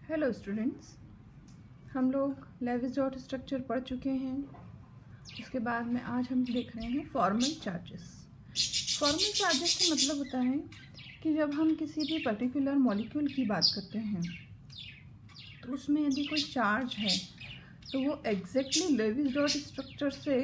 Hello students, हम लोग Levi's dot structure पढ़ चुके हैं। उसके बाद में आज हम देख रहे हैं फॉर्मल चार्जेस। फॉर्मल चार्जेस का मतलब होता है कि जब हम किसी भी पर्टिकुलर मॉलिक्यूल की बात करते हैं तो उसमें यदि कोई चार्ज है तो वो एग्जैक्टली लेविस डॉट स्ट्रक्चर से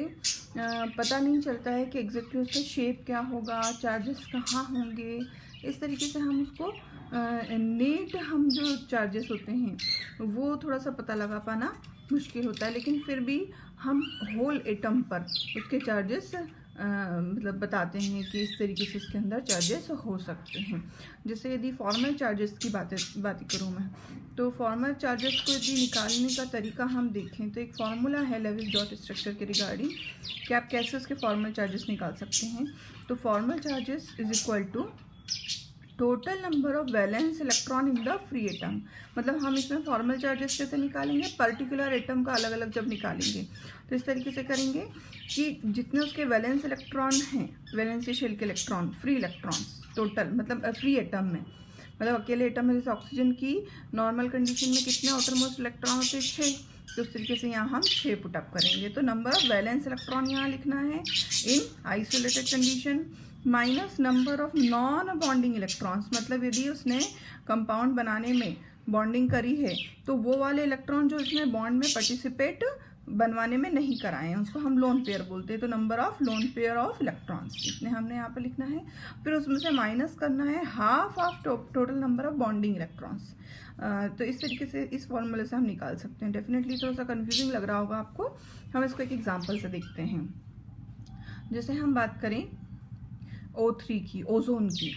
पता नहीं चलता है कि एग्जैक्टली उसका शेप क्या होगा, चार्जेस कहाँ होंगे। इस तरीके से हम उसको नेट हम जो चार्जेस होते हैं वो थोड़ा सा पता लगा पाना मुश्किल होता है, लेकिन फिर भी हम होल एटम पर उसके चार्जेस मतलब बताते हैं कि इस तरीके से इसके अंदर चार्जेस हो सकते हैं। जैसे यदि फॉर्मल चार्जेस की बात करूँ मैं, तो फॉर्मल चार्जेस को यदि निकालने का तरीका हम देखें तो एक फार्मूला है लेविस डॉट स्ट्रक्चर के रिगार्डिंग कि आप कैसे उसके फॉर्मल चार्जेस निकाल सकते हैं। तो formal charges is equal to total number of valence electron in the free atom. मतलब हम इसमें फॉर्मल चार्जेस कैसे निकालेंगे, पर्टिकुलर एटम का अलग अलग जब निकालेंगे तो इस तरीके से करेंगे कि जितने उसके वैलेंस इलेक्ट्रॉन हैं, वैलेंसी शेल के इलेक्ट्रॉन, फ्री इलेक्ट्रॉन्स टोटल, मतलब फ्री एटम में, मतलब अकेले एटम में जैसे ऑक्सीजन की नॉर्मल कंडीशन में कितने आउटर मोस्ट इलेक्ट्रॉन होते हैं, 6। तो उस तरीके से यहाँ हम 6 पुटअप करेंगे। तो नंबर ऑफ वैलेंस इलेक्ट्रॉन यहाँ लिखना है इन isolated condition minus number of non bonding electrons. मतलब यदि उसने कंपाउंड बनाने में बॉन्डिंग करी है तो वो वाले इलेक्ट्रॉन जो इसमें बॉन्ड में पार्टिसिपेट बनवाने में नहीं कराए हैं उसको हम लोन पेयर बोलते हैं। तो number of lone pair of electrons इतने हमने यहाँ पर लिखना है। फिर उसमें से माइनस करना है half of total number of bonding electrons. तो इस तरीके से इस फॉर्मूले से हम निकाल सकते हैं। डेफिनेटली थोड़ा सा कंफ्यूजिंग लग रहा होगा आपको, हम इसको एक एग्जाम्पल से देखते हैं। जैसे हम बात करें O3 की, ओजोन की,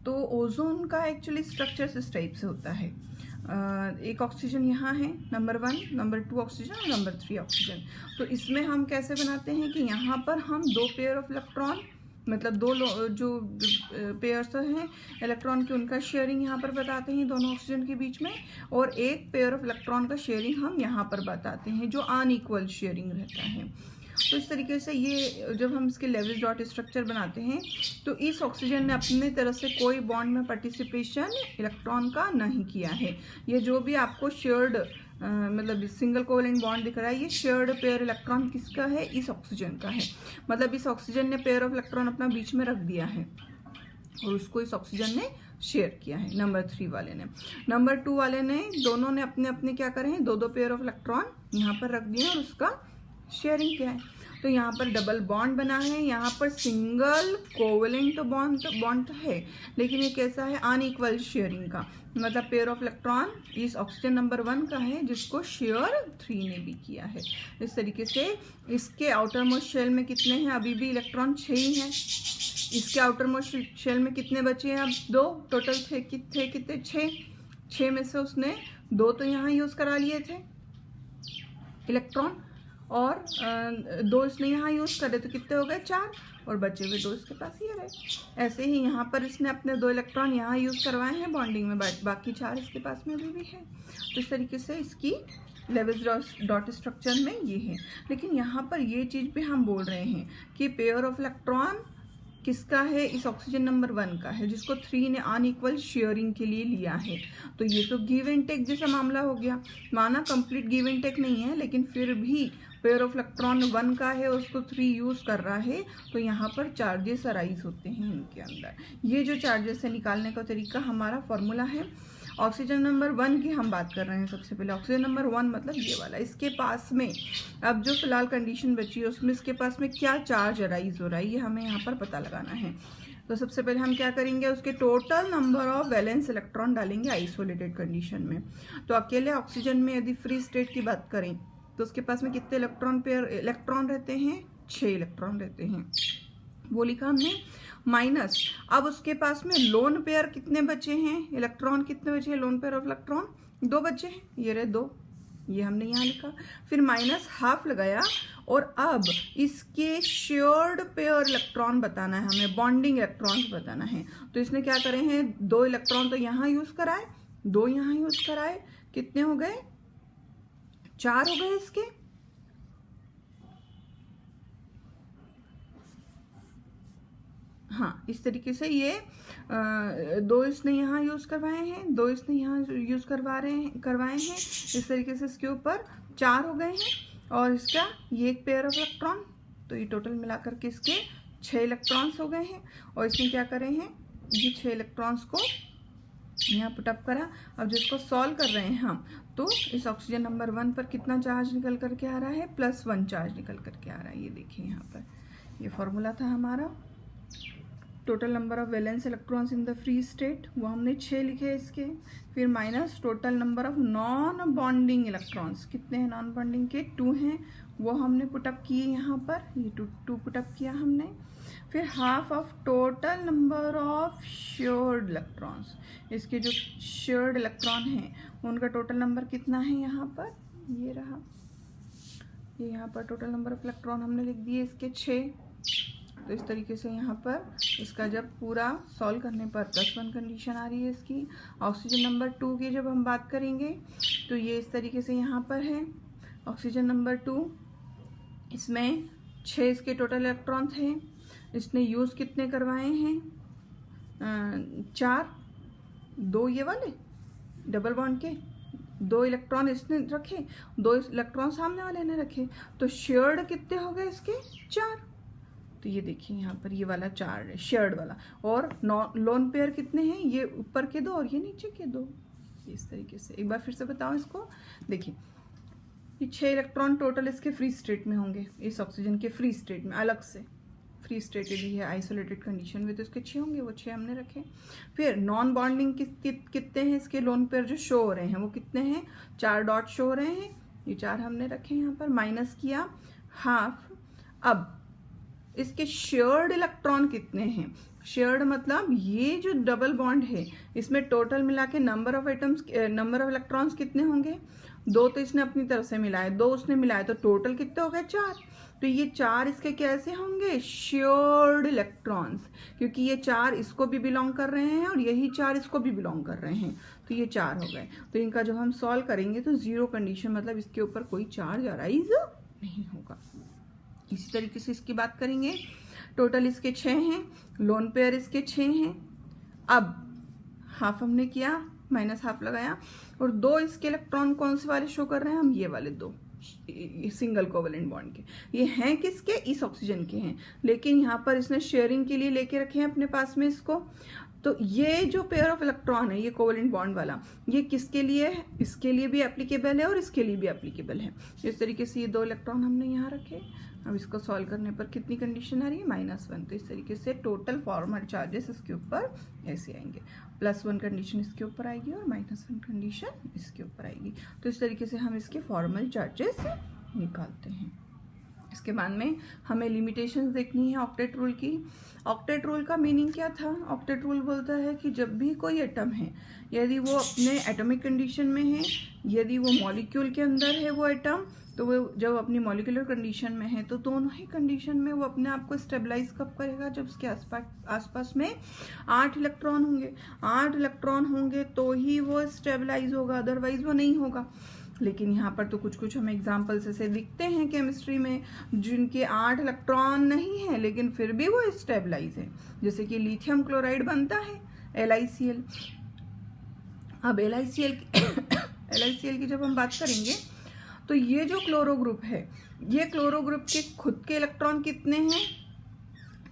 तो ओजोन का एक्चुअली स्ट्रक्चर इस टाइप से होता है। एक ऑक्सीजन यहाँ है, नंबर 1, नंबर 2 ऑक्सीजन और नंबर 3 ऑक्सीजन। तो इसमें हम कैसे बनाते हैं कि यहाँ पर हम 2 पेयर ऑफ इलेक्ट्रॉन, मतलब दो जो पेयर्स हैं इलेक्ट्रॉन के, उनका शेयरिंग यहाँ पर बताते हैं दोनों ऑक्सीजन के बीच में, और एक पेयर ऑफ इलेक्ट्रॉन का शेयरिंग हम यहाँ पर बताते हैं जो अनइक्वल शेयरिंग रहता है। तो इस तरीके से ये जब हम इसके लेविस डॉट स्ट्रक्चर बनाते हैं तो इस ऑक्सीजन ने अपने तरफ से कोई बॉन्ड में पार्टिसिपेशन इलेक्ट्रॉन का नहीं किया है। ये जो भी आपको शेयर्ड मतलब सिंगल कोवेलेंट बॉन्ड दिख रहा है, ये शेयर्ड पेयर इलेक्ट्रॉन किसका है, इस ऑक्सीजन का है। मतलब इस ऑक्सीजन ने पेयर ऑफ इलेक्ट्रॉन अपना बीच में रख दिया है और उसको इस ऑक्सीजन ने शेयर किया है, नंबर 3 वाले ने। नंबर 2 वाले ने, दोनों ने अपने अपने क्या करे हैं, 2-2 पेयर ऑफ इलेक्ट्रॉन यहाँ पर रख दिए और उसका शेयरिंग किया है। तो यहाँ पर डबल बॉन्ड बना है, यहाँ पर सिंगल कोवेलेंट बॉन्ड है, लेकिन ये कैसा है, अनइक्वल शेयरिंग का। मतलब पेयर ऑफ इलेक्ट्रॉन इस ऑक्सीजन नंबर 1 का है जिसको शेयर 3 ने भी किया है। इस तरीके से इसके आउटर मोस्ट शेल में कितने हैं, अभी भी इलेक्ट्रॉन 6 ही हैं। इसके आउटर मोस्ट शेल में कितने बचे हैं, अब 2, टोटल थे कितने, 6 में से उसने 2 तो यहाँ यूज करा लिए थे इलेक्ट्रॉन, और 2 इसने यहाँ यूज करे तो कितने हो गए, 4, और बचे हुए 2 इसके पास ये रहे। ऐसे ही यहाँ पर इसने अपने 2 इलेक्ट्रॉन यहाँ यूज करवाए हैं बॉन्डिंग में, बाकी 4 इसके पास में अभी भी है। तो इस तरीके से इसकी लेविस डॉट स्ट्रक्चर में ये है। लेकिन यहाँ पर ये चीज भी हम बोल रहे हैं कि पेयर ऑफ इलेक्ट्रॉन किसका है, इस ऑक्सीजन नंबर 1 का है जिसको 3 ने अनइक्वल शेयरिंग के लिए लिया है। तो ये तो गिव एंड टेक जैसा मामला हो गया, माना कंप्लीट गिव एंड टेक नहीं है, लेकिन फिर भी पेयर ऑफ इलेक्ट्रॉन 1 का है, उसको 3 यूज कर रहा है, तो यहाँ पर चार्जेस अराइज होते हैं इनके अंदर। ये जो चार्जेस है निकालने का तरीका हमारा फॉर्मूला है। ऑक्सीजन नंबर 1 की हम बात कर रहे हैं। सबसे पहले ऑक्सीजन नंबर 1 मतलब ये वाला, इसके पास में अब जो फिलहाल कंडीशन बची है उसमें इसके पास में क्या चार्ज अराइज हो रहा है ये हमें यहाँ पर पता लगाना है। तो सबसे पहले हम क्या करेंगे, उसके total number of valence electron डालेंगे आइसोलेटेड कंडीशन में। तो अकेले ऑक्सीजन में यदि फ्री स्टेट की बात करें तो उसके पास में कितने इलेक्ट्रॉन रहते हैं, 6 इलेक्ट्रॉन रहते हैं, वो लिखा हमने। माइनस अब उसके पास में लोन पेयर कितने बचे हैं, इलेक्ट्रॉन कितने बचे हैं, लोन पेयर ऑफ इलेक्ट्रॉन 2 बचे हैं, ये रहे 2, ये हमने यहाँ लिखा। फिर माइनस हाफ लगाया, और अब इसके शेयर्ड पेयर इलेक्ट्रॉन बताना है हमें, बॉन्डिंग इलेक्ट्रॉन्स बताना है। तो इसने क्या करे हैं, 2 इलेक्ट्रॉन तो यहाँ यूज कराए, 2 यहाँ यूज कराए, कितने हो गए, 4 हो गए इसके। हाँ, इस तरीके से ये 2 इसने यहाँ यूज़ करवाए हैं, 2 इसने यहाँ यूज़ करवाए हैं। इस तरीके से इसके ऊपर 4 हो गए हैं और इसका ये एक पेयर ऑफ इलेक्ट्रॉन, तो ये टोटल मिलाकर के इसके 6 इलेक्ट्रॉन्स हो गए हैं। और इसमें क्या करे हैं, ये 6 इलेक्ट्रॉन्स को यहाँ पुटअप करा। अब जिसको सॉल्व कर रहे हैं हम, तो इस ऑक्सीजन नंबर 1 पर कितना चार्ज निकल करके आ रहा है, +1 चार्ज निकल करके आ रहा है। ये देखिए यहाँ पर ये फॉर्मूला था हमारा। Total number of valence electrons in the free state, वो हमने 6 लिखे इसके। फिर minus total number of non bonding electrons, कितने हैं नॉन बॉन्डिंग के, 2 हैं, वो हमने पुटअप किए यहाँ पर, ये 2 पुटअप किया हमने। फिर half of total number of shared electrons, इसके जो शेयर्ड इलेक्ट्रॉन हैं उनका टोटल नंबर कितना है यहाँ पर, ये रहा, ये यहाँ पर टोटल नंबर ऑफ इलेक्ट्रॉन हमने लिख दिए इसके 6। तो इस तरीके से यहाँ पर इसका जब पूरा सॉल्व करने पर +1 कंडीशन आ रही है इसकी। ऑक्सीजन नंबर 2 की जब हम बात करेंगे तो ये इस तरीके से यहाँ पर है ऑक्सीजन नंबर 2, इसमें 6 इसके टोटल इलेक्ट्रॉन थे। इसने यूज़ कितने करवाए हैं, 4, 2 ये वाले डबल बॉन्ड के, 2 इलेक्ट्रॉन इसने रखे, 2 इलेक्ट्रॉन सामने वाले ने रखे, तो शेयर्ड कितने हो गए इसके, 4। तो ये देखिए यहाँ पर ये वाला 4 है शेयर्ड वाला। और लोन पेयर कितने हैं, ये ऊपर के 2 और ये नीचे के 2। इस तरीके से एक बार फिर से बताओ इसको, देखिए ये 6 इलेक्ट्रॉन टोटल इसके फ्री स्टेट में होंगे, इस ऑक्सीजन के फ्री स्टेट में, अलग से फ्री स्टेट यदि है आइसोलेटेड कंडीशन में तो इसके 6 होंगे, वो 6 हमने रखे। फिर नॉन बॉन्डिंग कितने हैं इसके लोन पेयर जो शो हो रहे हैं, वो कितने हैं, 4 डॉट शो हो रहे हैं, ये 4 हमने रखे यहाँ पर, माइनस किया हाफ। अब इसके शेयर्ड इलेक्ट्रॉन कितने हैं, शेयर्ड मतलब ये जो डबल बॉन्ड है इसमें टोटल मिला के नंबर ऑफ इलेक्ट्रॉन्स कितने होंगे, 2 तो इसने अपनी तरफ से मिलाए, 2 उसने मिलाए, तो टोटल कितने हो गए, 4। तो ये 4 इसके कैसे होंगे, शेयर्ड इलेक्ट्रॉन्स, क्योंकि ये 4 इसको भी बिलोंग कर रहे हैं और यही 4 इसको भी बिलोंग कर रहे हैं, तो ये 4 हो गए। तो इनका जब हम सॉल्व करेंगे तो 0 कंडीशन, मतलब इसके ऊपर कोई चार्ज अराइज नहीं होगा। इसी तरीके से इसकी बात करेंगे, टोटल इसके 6 हैं, लोन पेयर इसके 6 हैं। अब हाफ हमने किया, माइनस हाफ लगाया, और 2 इसके इलेक्ट्रॉन कौन से वाले शो कर रहे हैं, हम ये वाले 2 सिंगल कोवेलेंट बॉन्ड के, ये हैं किसके, इस ऑक्सीजन के हैं, लेकिन यहाँ पर इसने शेयरिंग के लिए लेके रखे हैं अपने पास में इसको। तो ये जो पेयर ऑफ इलेक्ट्रॉन है, ये कोवेलेंट बॉन्ड वाला, ये किसके लिए है, इसके लिए भी एप्लीकेबल है और इसके लिए भी एप्लीकेबल है। इस तरीके से ये 2 इलेक्ट्रॉन हमने यहाँ रखे। अब इसको सॉल्व करने पर कितनी कंडीशन आ रही है, -1। तो इस तरीके से टोटल फॉर्मल चार्जेस इसके ऊपर ऐसे आएंगे, +1 कंडीशन इसके ऊपर आएगी और -1 कंडीशन इसके ऊपर आएगी। तो इस तरीके से हम इसके फॉर्मल चार्जेस निकालते हैं। इसके बाद में हमें लिमिटेशंस देखनी है ऑक्टेट रूल की। ऑक्टेट रूल का मीनिंग क्या था, ऑक्टेट रूल बोलता है कि जब भी कोई एटम है, यदि वो अपने एटॉमिक कंडीशन में है, यदि वो मॉलिक्यूल के अंदर है वो एटम, तो वो जब अपनी मॉलिक्यूलर कंडीशन में है तो दोनों ही कंडीशन में वो अपने आप को स्टेबलाइज कब करेगा, जब उसके आसपास में 8 इलेक्ट्रॉन होंगे। 8 इलेक्ट्रॉन होंगे तो ही वो स्टेबलाइज होगा, अदरवाइज वो नहीं होगा। लेकिन यहाँ पर तो कुछ हम एग्जाम्पल्स ऐसे दिखते हैं केमिस्ट्री में जिनके 8 इलेक्ट्रॉन नहीं है लेकिन फिर भी वो स्टेबलाइज है, जैसे कि लिथियम क्लोराइड बनता है LiCl। अब LiCl की जब हम बात करेंगे तो ये जो क्लोरो ग्रुप है, ये क्लोरो ग्रुप के खुद के इलेक्ट्रॉन कितने हैं,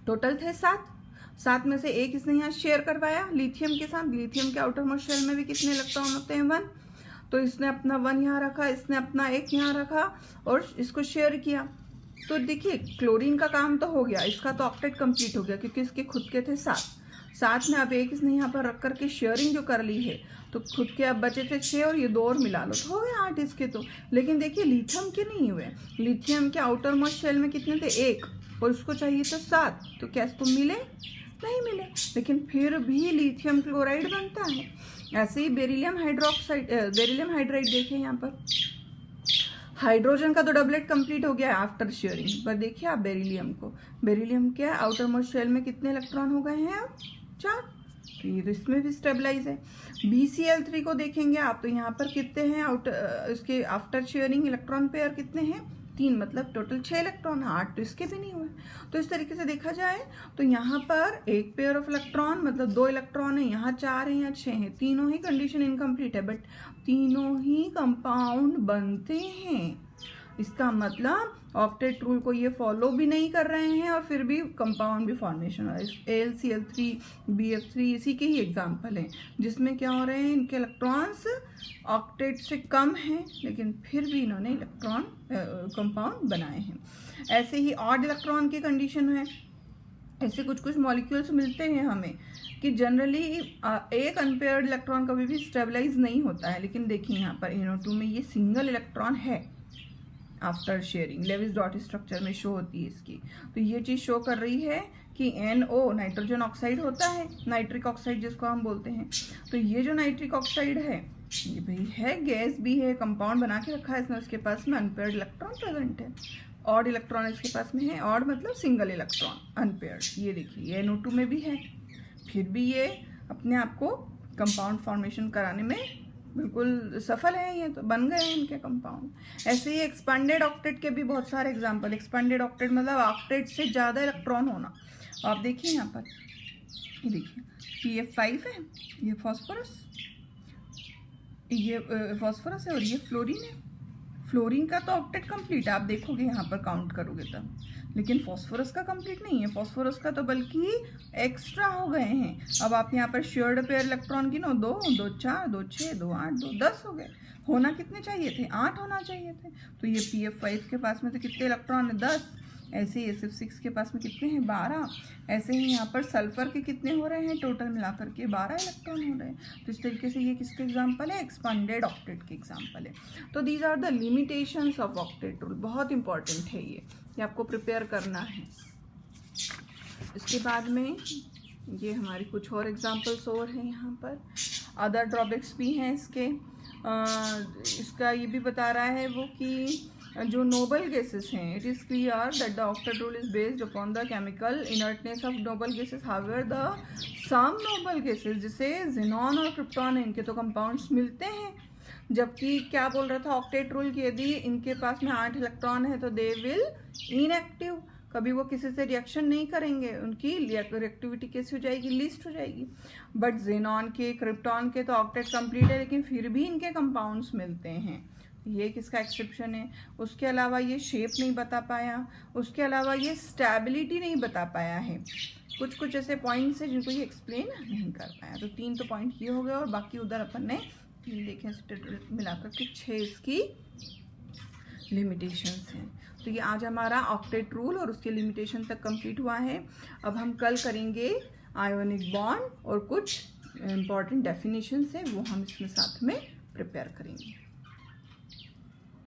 टोटल थे 7 में से 1 इसने यहाँ शेयर करवाया लिथियम के साथ। लिथियम के आउटर मोस्ट शेल में भी कितने इलेक्ट्रॉन होते हैं, 1, तो इसने अपना 1 यहाँ रखा, इसने अपना 1 यहाँ रखा और इसको शेयर किया। तो देखिए क्लोरीन का काम तो हो गया, इसका तो ऑक्टेट कंप्लीट हो गया क्योंकि इसके खुद के थे 7 में अब 1 इसने यहाँ पर रख करके शेयरिंग जो कर ली है, तो खुद के अब बचे थे 6 और ये 2 और मिला लो तो हो गए 8 इसके। तो लेकिन देखिए लिथियम के नहीं हुए, लिथियम के आउटर मोस्ट शेल में कितने थे, 1, और उसको चाहिए था 7, तो क्या इसको मिले, नहीं मिले, लेकिन फिर भी लिथियम क्लोराइड बनता है। ऐसे ही बेरिलियम हाइड्राइड देखिए यहाँ पर, हाइड्रोजन का तो डबलेट कंप्लीट हो गया है आफ्टर शेयरिंग, पर देखिए आप बेरिलियम के आउटर मोस्ट शेल में कितने इलेक्ट्रॉन हो गए हैं, अब 4, तो ये तो इसमें भी स्टेबलाइज है। BCl3 को देखेंगे आप तो यहाँ पर कितने हैं इसके आफ्टर शेयरिंग इलेक्ट्रॉन पेयर कितने हैं, 3 मतलब टोटल 6 इलेक्ट्रॉन, 8 तो इसके भी नहीं हुए। तो इस तरीके से देखा जाए तो यहाँ पर एक पेयर ऑफ इलेक्ट्रॉन मतलब 2 इलेक्ट्रॉन है, यहाँ 4 है, यहाँ 6 है, तीनों ही कंडीशन इनकम्प्लीट है, बट तीनों ही कंपाउंड बनते हैं। इसका मतलब ऑक्टेट रूल को ये फॉलो भी नहीं कर रहे हैं और फिर भी कंपाउंड भी फॉर्मेशन हो रहा है। AlCl3 BF3 इसी के ही एग्जाम्पल हैं, जिसमें क्या हो रहे हैं, इनके इलेक्ट्रॉन्स ऑक्टेट से कम हैं लेकिन फिर भी इन्होंने इलेक्ट्रॉन कंपाउंड बनाए हैं। ऐसे ही ऑड इलेक्ट्रॉन की कंडीशन है। ऐसे कुछ कुछ मॉलिक्यूल्स मिलते हैं हमें कि जनरली एक अनपेयर्ड इलेक्ट्रॉन कभी भी स्टेबलाइज नहीं होता है, लेकिन देखिए यहाँ पर NO2 में ये सिंगल इलेक्ट्रॉन है after sharing, Lewis dot structure में शो होती है इसकी। तो ये चीज़ शो कर रही है कि NO नाइट्रोजन ऑक्साइड होता है, नाइट्रिक ऑक्साइड जिसको हम बोलते हैं। तो ये जो नाइट्रिक ऑक्साइड है ये भी है, गैस भी है, कंपाउंड बना के रखा है इसने, उसके पास में अनपेयर्ड इलेक्ट्रॉन प्रेजेंट है। ऑड इलेक्ट्रॉन इसके पास में है, ऑड मतलब सिंगल इलेक्ट्रॉन, अनपेयर्ड। ये देखिए ये NO2 में भी है, फिर भी ये अपने आप को कंपाउंड फॉर्मेशन कराने में बिल्कुल सफल है, ये तो बन गए हैं इनके कंपाउंड। ऐसे ही एक्सपेंडेड ऑक्टेट के भी बहुत सारे एग्जांपल। एक्सपेंडेड ऑक्टेट मतलब ऑक्टेट से ज़्यादा इलेक्ट्रॉन होना। आप देखिए यहाँ पर, ये देखिए PF5 है, ये फॉस्फोरस, ये फॉस्फोरस है और ये फ्लोरीन है। फ्लोरीन का तो ऑक्टेट कंप्लीट है, आप देखोगे यहाँ पर काउंट करोगे तब, लेकिन फॉस्फोरस का कंप्लीट नहीं है। फॉस्फोरस का तो बल्कि एक्स्ट्रा हो गए हैं। अब आप यहाँ पर शेयर्ड पेयर इलेक्ट्रॉन गिनो, 2 2 4 2 6 2 8 2 10 हो गए। होना कितने चाहिए थे? 8 होना चाहिए थे। तो ये PF5 के पास में तो कितने इलेक्ट्रॉन है? 10। ऐसे ही SF6 के पास में कितने हैं? 12। ऐसे ही यहाँ पर सल्फर के कितने हो रहे हैं? टोटल मिलाकर के 12 इलेक्ट्रॉन हो रहे हैं। तो इस तरीके से ये किसके एग्जाम्पल है? एक्सपेंडेड ऑक्टेट के एग्जाम्पल है। तो these are the limitations of octet rule. बहुत इंपॉर्टेंट है ये आपको प्रिपेयर करना है। इसके बाद में ये हमारी कुछ और एग्जाम्पल्स और हैं यहाँ पर। अदर ड्रॉबैक्स भी हैं इसके। इसका ये भी बता रहा है वो कि जो नोबल गैसेस हैं, it is clear that the octet rule is based upon the chemical inertness of noble gases. However the some noble gases जैसे ज़ेनॉन और क्रिप्टॉन है, इनके तो कंपाउंड्स मिलते हैं। जबकि क्या बोल रहा था ऑक्टेट रूल की, यदि इनके पास में 8 इलेक्ट्रॉन है तो दे विल इनएक्टिव, कभी वो किसी से रिएक्शन नहीं करेंगे, उनकी रिएक्टिविटी कैसी हो जाएगी? लिस्ट हो जाएगी। बट जेनॉन के, क्रिप्टॉन के तो ऑक्टेट कंप्लीट है लेकिन फिर भी इनके कंपाउंड्स मिलते हैं। ये किसका एक्सेप्शन है? उसके अलावा ये शेप नहीं बता पाया, उसके अलावा ये स्टेबिलिटी नहीं बता पाया है। कुछ कुछ ऐसे पॉइंट्स हैं जिनको ये एक्सप्लेन नहीं कर पाया। तो 3 तो पॉइंट ये हो गए और बाकी उधर अपन ने देखें मिलाकर के 6 इसकी लिमिटेशंस हैं। तो ये आज हमारा ऑक्टेट रूल और उसके लिमिटेशन तक कंप्लीट हुआ है। अब हम कल करेंगे आयोनिक बॉन्ड और कुछ इंपॉर्टेंट डेफिनेशंस हैं वो हम इसमें साथ में प्रिपेयर करेंगे।